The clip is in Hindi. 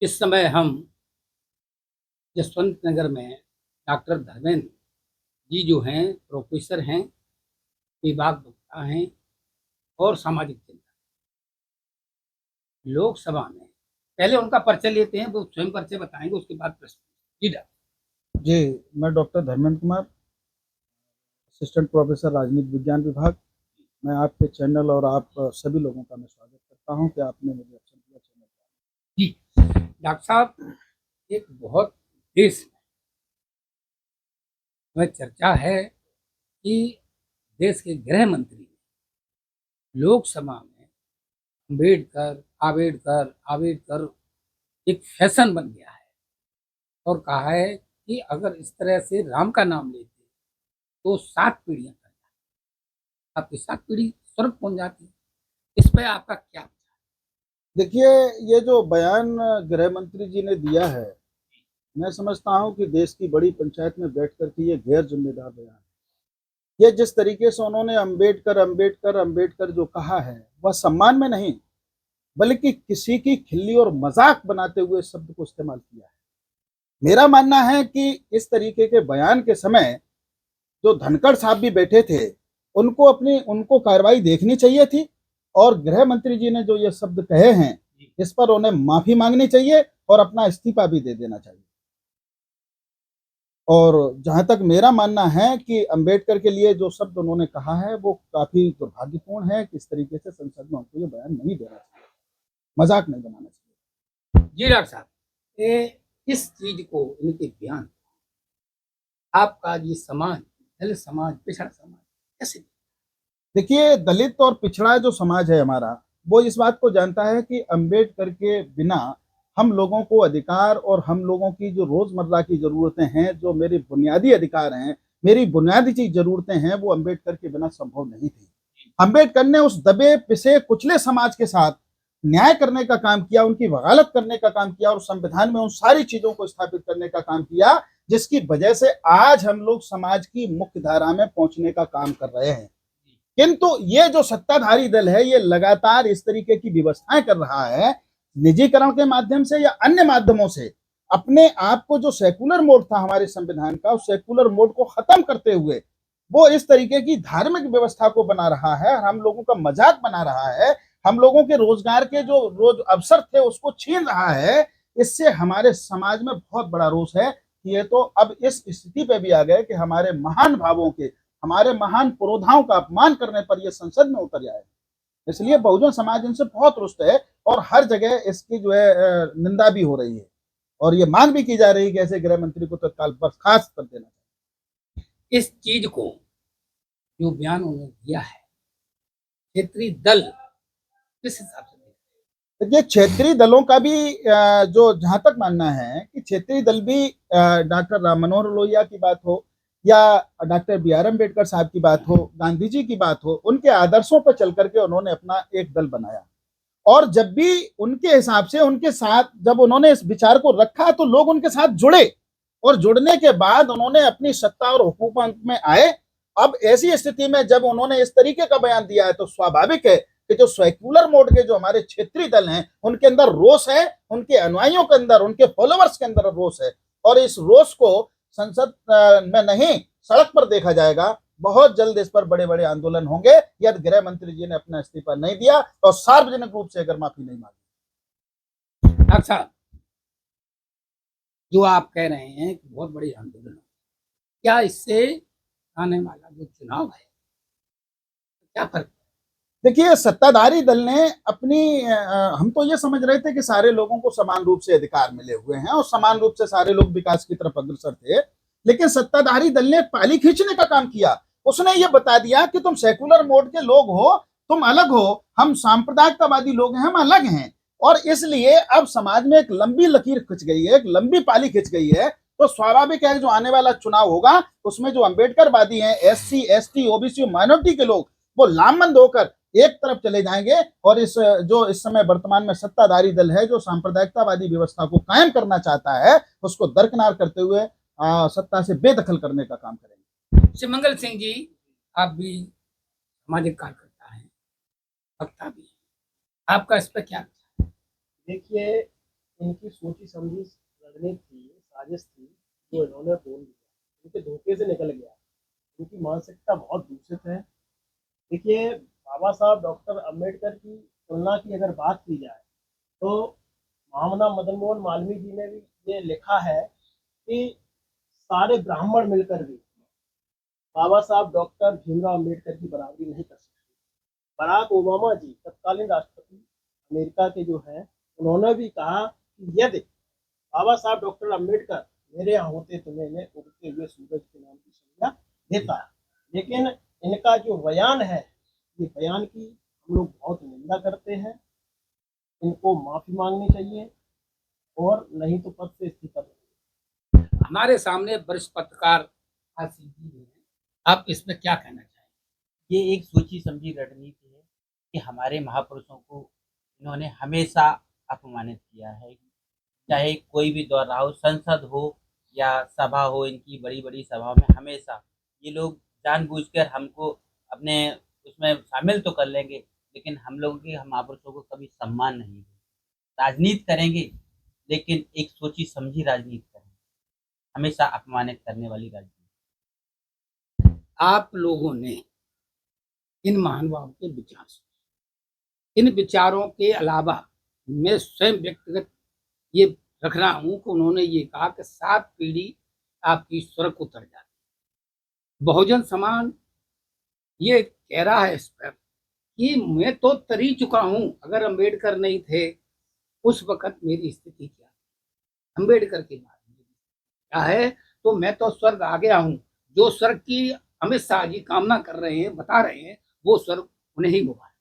इस समय हम जसवंत नगर में डॉक्टर धर्मेंद्र जी जो हैं प्रोफेसर हैं, विभाग वक्ता हैं और सामाजिक चिंतक। लोकसभा में पहले उनका परिचय लेते हैं, वो स्वयं परिचय बताएंगे, उसके बाद प्रश्न। जी डॉक्टर। जी, मैं doctor Dharmendra Kumar, assistant professor राजनीति विज्ञान विभाग। मैं आपके चैनल और आप सभी लोगों का मैं स्वागत करता हूं कि आपने मुझे अवसर दिया चैनल पर। जी डॉक्टर साहब, एक बहुत देश में चर्चा है कि देश के गृह मंत्री लोकसभा में अम्बेडकर आवेडकर आवेडकर एक फैशन बन गया है और कहा है कि अगर इस तरह से राम का नाम लेते तो 7 पीढ़ियां कर जाती, आपकी 7 पीढ़ी स्वर्ग पहुंच जाती। इस पे आपका क्या विचार? देखिए, ये जो बयान गृह मंत्री जी ने दिया है, मैं समझता हूं कि देश की बड़ी पंचायत में बैठ कर के ये गैर जिम्मेदार बयान है। ये जिस तरीके से उन्होंने अम्बेडकर अम्बेडकर अम्बेडकर जो कहा है, वह सम्मान में नहीं बल्कि किसी की खिल्ली और मजाक बनाते हुए शब्द को इस्तेमाल किया है। मेरा मानना है कि इस तरीके के बयान के समय जो धनखड़ साहब भी बैठे थे, उनको कार्रवाई देखनी चाहिए थी और गृह मंत्री जी ने जो ये शब्द कहे हैं, इस पर उन्हें माफी मांगनी चाहिए और अपना इस्तीफा भी दे देना चाहिए। और जहां तक मेरा मानना है कि अंबेडकर के लिए जो शब्द उन्होंने कहा है वो काफी दुर्भाग्यपूर्ण है कि इस तरीके से संसद में उनको ये बयान नहीं देना चाहिए, मजाक नहीं बनाना चाहिए। जी डॉक्टर साहब, ये इस चीज को, इनके बयान, आपका ये समाज, दलित समाज, पिछड़ा समाज कैसे? देखिए, दलित और पिछड़ा जो समाज है हमारा, वो इस बात को जानता है कि अंबेडकर के बिना हम लोगों को अधिकार और हम लोगों की जो रोजमर्रा की जरूरतें हैं, जो मेरी बुनियादी अधिकार हैं, मेरी बुनियादी चीज जरूरतें हैं, वो अंबेडकर के बिना संभव नहीं थी। अंबेडकर ने उस दबे पिसे कुचले समाज के साथ न्याय करने का काम किया, उनकी वकालत करने का काम किया और संविधान में उन सारी चीजों को स्थापित करने का काम किया जिसकी वजह से आज हम लोग समाज की मुख्य धारा में पहुंचने का काम कर रहे हैं। किंतु ये जो सत्ताधारी दल है, ये लगातार इस तरीके की व्यवस्थाएं कर रहा है, निजीकरण के माध्यम से या अन्य माध्यमों से अपने आप को, जो सेकुलर मोड था हमारे संविधान का, उस सेकुलर मोड को खत्म करते हुए वो इस तरीके की धार्मिक व्यवस्था को बना रहा है, हम लोगों का मजाक बना रहा है, हम लोगों के रोजगार के जो रोज अवसर थे उसको छीन रहा है। इससे हमारे समाज में बहुत बड़ा रोष है कि ये तो अब इस स्थिति पे भी आ गए कि हमारे महान भावों के, हमारे महान पुरोधाओं का अपमान करने पर यह संसद में उतर जाए। इसलिए बहुजन समाज इनसे बहुत रुष्ट है और हर जगह इसकी जो है निंदा भी हो रही है और ये मांग भी की जा रही है कि ऐसे गृह मंत्री को तत्काल बर्खास्त कर देना चाहिए। इस चीज को, जो बयान उन्होंने दिया है, क्षेत्रीय दल किस हिसाब से? देखिए, क्षेत्रीय दलों का भी जो जहां तक मानना है कि क्षेत्रीय दल भी, डॉक्टर राम मनोहर लोहिया की बात हो या डॉक्टर बी आर अम्बेडकर साहब की बात हो, गांधी जी की बात हो, उनके आदर्शों पर चल करके उन्होंने अपना एक दल बनाया और जब भी उनके हिसाब से उनके साथ जब उन्होंने इस विचार को रखा तो लोग उनके साथ जुड़े और जुड़ने के बाद उन्होंने अपनी सत्ता और हुकूमत में आए। अब ऐसी स्थिति में जब उन्होंने इस तरीके का बयान दिया है तो स्वाभाविक है कि जो सेक्युलर मोड के जो हमारे क्षेत्रीय दल हैं उनके अंदर रोष है, उनके अनुयायियों के अंदर, उनके फॉलोवर्स के अंदर रोष है और इस रोष को संसद में नहीं, सड़क पर देखा जाएगा। बहुत जल्द इस पर बड़े बड़े आंदोलन होंगे यदि गृह मंत्री जी ने अपना इस्तीफा नहीं दिया और सार्वजनिक रूप से अगर माफी नहीं मांगी। अच्छा, जो आप कह रहे हैं कि बहुत बड़ी आंदोलन, क्या इससे आने वाला जो चुनाव है क्या फर्क? देखिए, सत्ताधारी दल ने अपनी हम तो ये समझ रहे थे कि सारे लोगों को समान रूप से अधिकार मिले हुए हैं और समान रूप से सारे लोग विकास की तरफ अग्रसर थे, लेकिन सत्ताधारी दल ने पाली खींचने का काम किया। उसने ये बता दिया कि तुम सेकुलर मोड के लोग हो, तुम अलग हो, हम सांप्रदायिकतावादी लोग हैं, हम अलग हैं। और इसलिए अब समाज में एक लंबी लकीर खिंच गई है, एक लंबी पाली खिंच गई है। तो स्वाभाविक है जो आने वाला चुनाव होगा उसमें जो अम्बेडकरवादी हैं, एससी एसटी ओबीसी माइनॉरिटी के लोग, वो लामबंद होकर एक तरफ चले जाएंगे और इस जो इस समय वर्तमान में सत्ताधारी दल है जो सांप्रदायिकतावादी व्यवस्था को कायम करना चाहता है, उसको दरकिनार करते हुए सत्ता से बेदखल करने का काम करेंगे। श्री मंगल सिंह जी, आप भी सामाजिक कार्यकर्ता हैं, वक्ता भी हैं, आपका इस पर क्या? देखिए, इनकी सोची समझी रणनीति थी, साजिश थी, जो इन्होंने बोल दिया, इनके धोखे से निकल गया। इनकी मानसिकता बहुत दूषित है। देखिए, बाबा साहब डॉक्टर अम्बेडकर की तुलना की अगर बात की जाए तो महामना मदन मोहन मालवीय जी ने भी ये लिखा है कि सारे ब्राह्मण मिलकर भी बाबा साहब डॉक्टर भीमराव अम्बेडकर की बराबरी नहीं कर सकते। बराक ओबामा जी तत्कालीन राष्ट्रपति अमेरिका के जो हैं, उन्होंने भी कहा कि यदि बाबा साहब डॉक्टर अम्बेडकर मेरे यहाँ होते तो मैं इन्हें उगते हुए सूरज के नाम की संज्ञा देता। लेकिन इनका जो बयान है, ये बयान की हम लोग बहुत निंदा करते हैं। इनको माफी मांगनी चाहिए और नहीं तो पद से इस्तीफा देना। हमारे सामने वरिष्ठ पत्रकार आसिफ जी हैं, आप इसमें क्या कहना चाहेंगे? ये एक सोची समझी रणनीति है कि हमारे महापुरुषों को इन्होंने हमेशा अपमानित किया है। चाहे कोई भी दौर रहा हो, संसद हो या सभा हो, इनकी बड़ी-बड़ी सभाओं में हमेशा ये लोग जानबूझकर हमको अपने उसमें शामिल तो कर लेंगे, लेकिन हम लोगों के हम महापुरुषों को कभी सम्मान नहीं देंगे। राजनीति करेंगे, लेकिन एक सोची समझी राजनीति करेंगे, हमेशा अपमानित करने वाली राजनीति। आप लोगों ने इन महानुभावों के विचार सुने। इन विचारों के अलावा मैं स्वयं व्यक्तिगत ये रख रहा हूं कि उन्होंने ये कहा कि 7 पीढ़ी आपकी स्वर्ग को तर जाती। बहुजन समाज ये कह रहा है इस पर कि मैं तो तरी चुका हूं, अगर अंबेडकर नहीं थे उस वक्त मेरी स्थिति क्या, अंबेडकर के बाद क्या है तो मैं तो स्वर्ग आ गया हूं। जो स्वर्ग की अमित शाह जी कामना कर रहे हैं, बता रहे हैं, वो स्वर्ग उन्हें ही हुआ है।